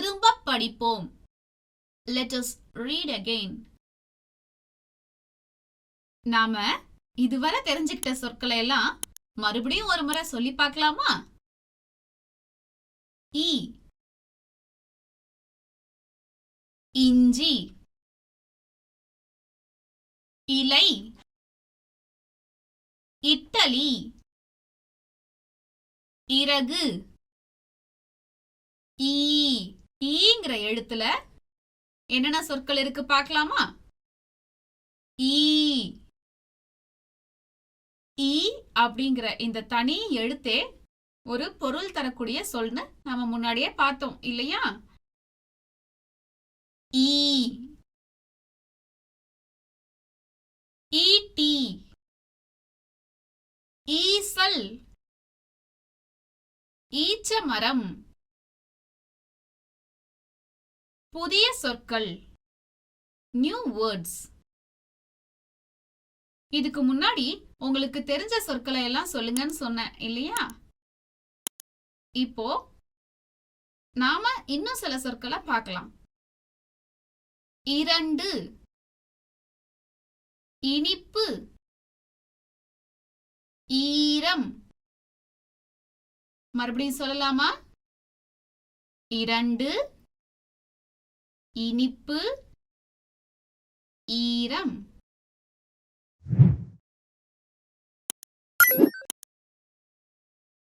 திரும்ப படிப்போம். Let us read again. நாம இதுவரை தெரிஞ்சுக்கிட்ட சொற்களை எல்லாம் மறுபடியும் ஒரு முறை சொல்லி பார்க்கலாமா? ஈ, இஞ்சி, இலை, இட்டலி, இறகு. ஈங்கிற எழுத்துல என்னென்ன சொற்கள் இருக்கு பார்க்கலாமா? ஈ ஈ அப்படிங்கிற இந்த தனி எழுத்தே ஒரு பொருள் தரக்கூடிய சொல்னு நாம முன்னாடியே பார்த்தோம் இல்லையா? ஈ, ஈட்டி, ஈசல், ஈச்ச மரம். புதிய சொற்கள், நியூ வேர்ட்ஸ். இதுக்கு முன்னாடி உங்களுக்கு தெரிஞ்ச சொற்களை எல்லாம் சொல்லுங்கன்னு சொன்னேன் இல்லையா? இப்போ நாம இன்னும் சில சொற்களை பார்க்கலாம். இரண்டு, இனிப்பு, ஈரம். மறுபடியும் சொல்லலாமா? இரண்டு, இனிப்பு, ஈரம்.